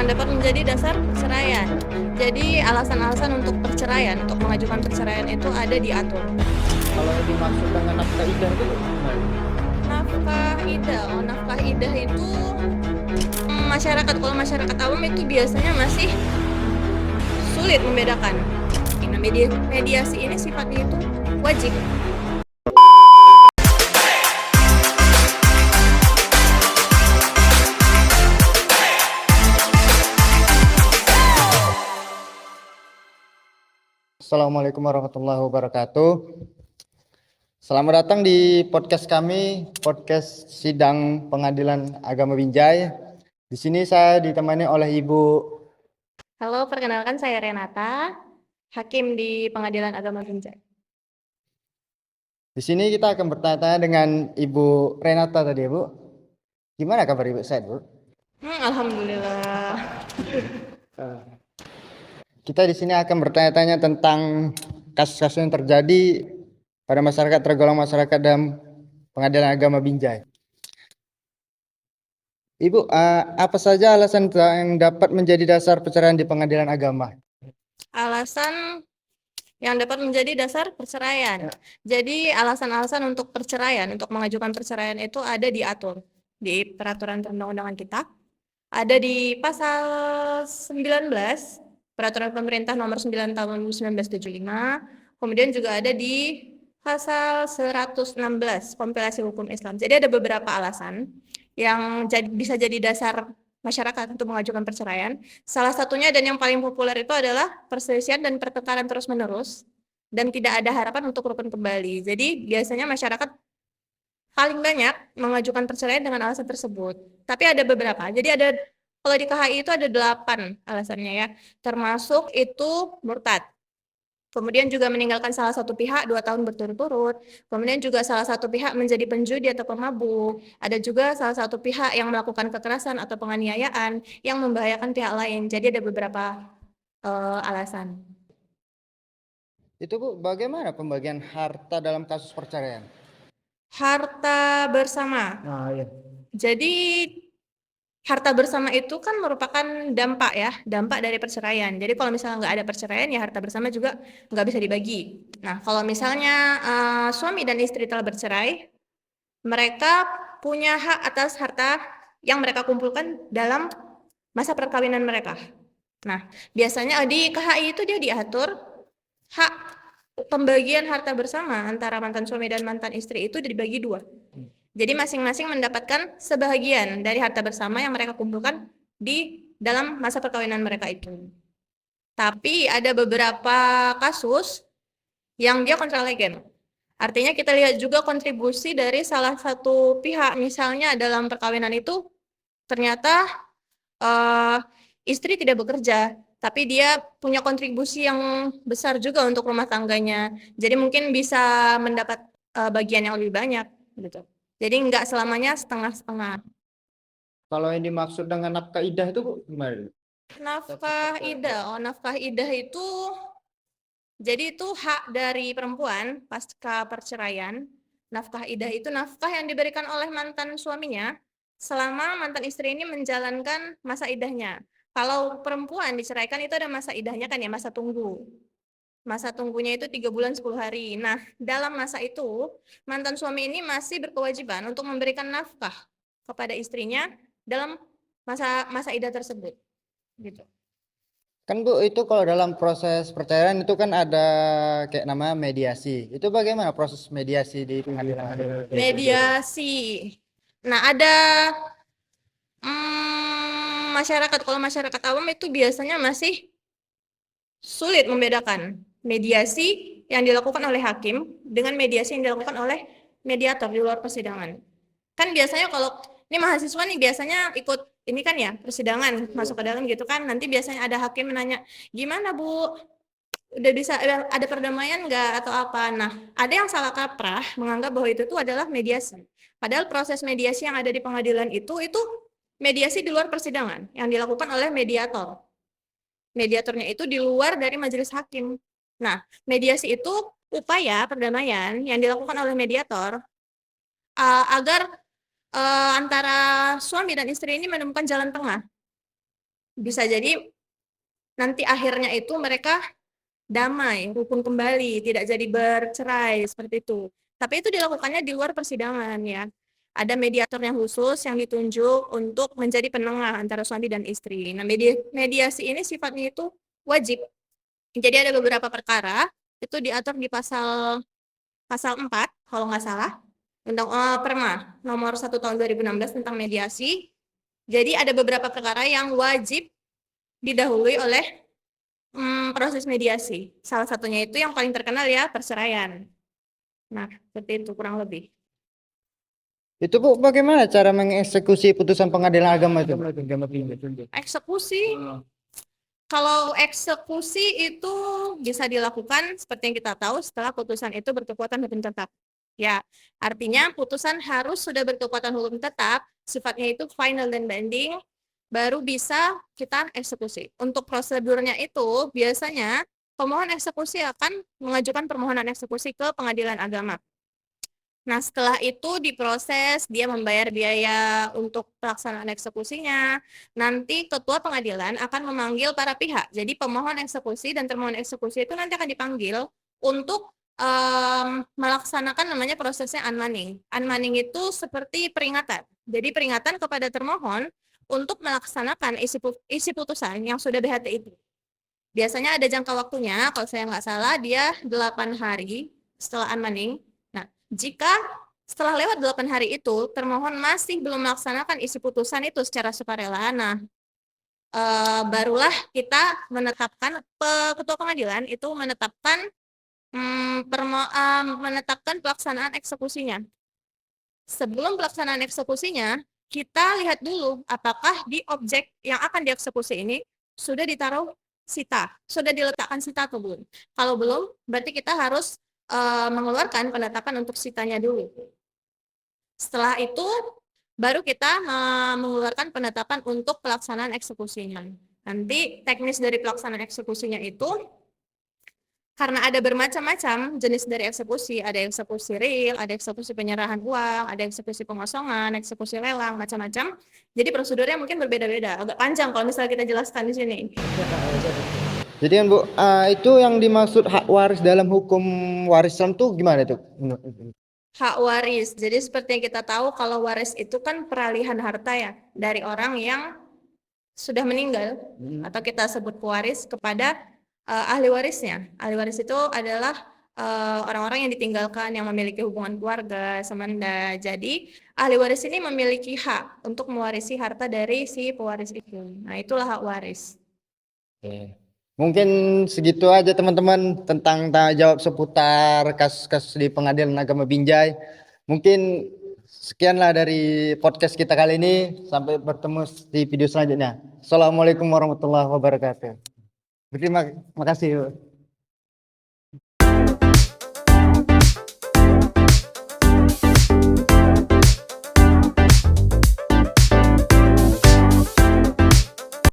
dapat menjadi dasar perceraian. Jadi alasan-alasan untuk perceraian, untuk mengajukan perceraian itu ada diatur. Kalau yang dimaksud dengan nafkah idah itu gimana? Nafkah idah itu masyarakat, kalau masyarakat awam itu biasanya masih sulit membedakan. Nah, mediasi ini sifatnya itu wajib. Assalamualaikum warahmatullahi wabarakatuh. Selamat datang di podcast kami, podcast Sidang Pengadilan Agama Binjai. Di sini saya ditemani oleh Ibu. Halo, perkenalkan saya Renata, hakim di Pengadilan Agama Binjai. Di sini kita akan bertanya-tanya dengan Ibu Renata tadi, Bu. Gimana kabar Ibu? Sehat, Bu? Alhamdulillah. Kita di sini akan bertanya-tanya tentang kasus-kasus yang terjadi pada masyarakat tergolong masyarakat dan Pengadilan Agama Binjai. Ibu, apa saja alasan yang dapat menjadi dasar perceraian di Pengadilan Agama? Alasan yang dapat menjadi dasar perceraian. Jadi alasan-alasan untuk perceraian, untuk mengajukan perceraian itu ada diatur di peraturan perundang-undangan kita. Ada di pasal 19 Peraturan Pemerintah Nomor 9 Tahun 1975. Kemudian juga ada di pasal 116 Kompilasi Hukum Islam. Jadi ada beberapa alasan yang bisa jadi dasar masyarakat untuk mengajukan perceraian. Salah satunya dan yang paling populer itu adalah perselisihan dan pertengkaran terus-menerus dan tidak ada harapan untuk rukun kembali. Jadi biasanya masyarakat paling banyak mengajukan perceraian dengan alasan tersebut. Tapi ada beberapa. Jadi ada, kalau di KHI itu ada 8 alasannya ya. Termasuk itu murtad. Kemudian juga meninggalkan salah satu pihak 2 tahun berturut-turut. Kemudian juga salah satu pihak menjadi penjudi atau pemabuk. Ada juga salah satu pihak yang melakukan kekerasan atau penganiayaan yang membahayakan pihak lain. Jadi ada beberapa alasan. Itu Bu, bagaimana pembagian harta dalam kasus perceraian? Harta bersama. Iya. Jadi harta bersama itu kan merupakan dampak dari perceraian. Jadi kalau misalnya nggak ada perceraian ya harta bersama juga nggak bisa dibagi. Nah, kalau misalnya suami dan istri telah bercerai, mereka punya hak atas harta yang mereka kumpulkan dalam masa perkawinan mereka. Nah, biasanya di KHI itu dia diatur hak pembagian harta bersama antara mantan suami dan mantan istri itu dibagi 2. Jadi masing-masing mendapatkan sebahagian dari harta bersama yang mereka kumpulkan di dalam masa perkawinan mereka itu. Tapi ada beberapa kasus yang dia kontra legem. Artinya kita lihat juga kontribusi dari salah satu pihak. Misalnya dalam perkawinan itu ternyata istri tidak bekerja, tapi dia punya kontribusi yang besar juga untuk rumah tangganya. Jadi mungkin bisa mendapat bagian yang lebih banyak gitu. Jadi nggak selamanya setengah-setengah. Kalau yang dimaksud dengan nafkah idah itu Bu, gimana? Nafkah idah itu jadi itu hak dari perempuan pasca perceraian. Nafkah idah itu nafkah yang diberikan oleh mantan suaminya selama mantan istri ini menjalankan masa idahnya. Kalau perempuan diceraikan itu ada masa idahnya kan ya, masa tunggu. Masa tunggunya itu 3 bulan 10 hari. Nah, dalam masa itu, mantan suami ini masih berkewajiban untuk memberikan nafkah kepada istrinya dalam masa idah tersebut. Gitu. Kan Bu, itu kalau dalam proses perceraian itu kan ada kayak namanya mediasi. Itu bagaimana proses mediasi di pengadilan? Mediasi. Nah, ada masyarakat, kalau masyarakat awam itu biasanya masih sulit membedakan mediasi yang dilakukan oleh hakim dengan mediasi yang dilakukan oleh mediator di luar persidangan. Kan biasanya kalau ini mahasiswa nih biasanya ikut ini kan ya persidangan masuk ke dalam gitu kan, nanti biasanya ada hakim menanya, gimana Bu, udah bisa ada perdamaian nggak atau apa. Nah, ada yang salah kaprah menganggap bahwa itu tuh adalah mediasi. Padahal proses mediasi yang ada di pengadilan itu mediasi di luar persidangan yang dilakukan oleh mediator. Mediatornya itu di luar dari majelis hakim. Nah, mediasi itu upaya perdamaian yang dilakukan oleh mediator agar antara suami dan istri ini menemukan jalan tengah bisa jadi nanti akhirnya itu mereka damai, rukun kembali, tidak jadi bercerai seperti itu. Tapi itu dilakukannya di luar persidangan ya. Ada mediator yang khusus yang ditunjuk untuk menjadi penengah antara suami dan istri. Nah, mediasi ini sifatnya itu wajib. Jadi ada beberapa perkara itu diatur di pasal pasal 4 kalau nggak salah. Undang Perma nomor 1 tahun 2016 tentang mediasi. Jadi ada beberapa perkara yang wajib didahului oleh proses mediasi. Salah satunya itu yang paling terkenal ya perceraian. Nah, seperti itu kurang lebih. Itu Bu, bagaimana cara mengeksekusi putusan pengadilan agama itu? Eksekusi, kalau eksekusi itu bisa dilakukan seperti yang kita tahu setelah putusan itu berkekuatan hukum tetap. Ya, artinya putusan harus sudah berkekuatan hukum tetap, sifatnya itu final dan binding, baru bisa kita eksekusi. Untuk prosedurnya itu biasanya pemohon eksekusi akan mengajukan permohonan eksekusi ke pengadilan agama. Nah, setelah itu diproses, dia membayar biaya untuk pelaksanaan eksekusinya. Nanti ketua pengadilan akan memanggil para pihak. Jadi pemohon eksekusi dan termohon eksekusi itu nanti akan dipanggil untuk melaksanakan namanya prosesnya unmanning. Unmanning itu seperti peringatan. Jadi peringatan kepada termohon untuk melaksanakan isi putusan yang sudah BHT itu. Biasanya ada jangka waktunya, kalau saya nggak salah dia 8 hari setelah unmanning. Nah, jika setelah lewat 8 hari itu, termohon masih belum melaksanakan isi putusan itu secara sukarela, nah barulah kita menetapkan, ketua pengadilan itu menetapkan menetapkan pelaksanaan eksekusinya. Sebelum pelaksanaan eksekusinya, kita lihat dulu apakah di objek yang akan dieksekusi ini sudah ditaruh sita, sudah diletakkan sita atau belum. Kalau belum, berarti kita harus mengeluarkan penetapan untuk sitanya dulu. Setelah itu, baru kita mengeluarkan penetapan untuk pelaksanaan eksekusinya. Nanti teknis dari pelaksanaan eksekusinya itu, karena ada bermacam-macam jenis dari eksekusi, ada eksekusi real, ada eksekusi penyerahan uang, ada eksekusi pengosongan, eksekusi lelang, macam-macam. Jadi prosedurnya mungkin berbeda-beda, agak panjang kalau misalnya kita jelaskan di sini. Jadi kan Bu, itu yang dimaksud hak waris dalam hukum waris Islam tuh gimana tuh? Hak waris, jadi seperti yang kita tahu kalau waris itu kan peralihan harta ya dari orang yang sudah meninggal atau kita sebut pewaris kepada ahli warisnya. Ahli waris itu adalah orang-orang yang ditinggalkan yang memiliki hubungan keluarga, semanda. Jadi ahli waris ini memiliki hak untuk mewarisi harta dari si pewaris itu. Nah, itulah hak waris. Oke. Mungkin segitu aja teman-teman tentang tanya jawab seputar kasus-kasus di Pengadilan Agama Binjai. Mungkin sekianlah dari podcast kita kali ini. Sampai bertemu di video selanjutnya. Assalamualaikum warahmatullahi wabarakatuh. Terima kasih.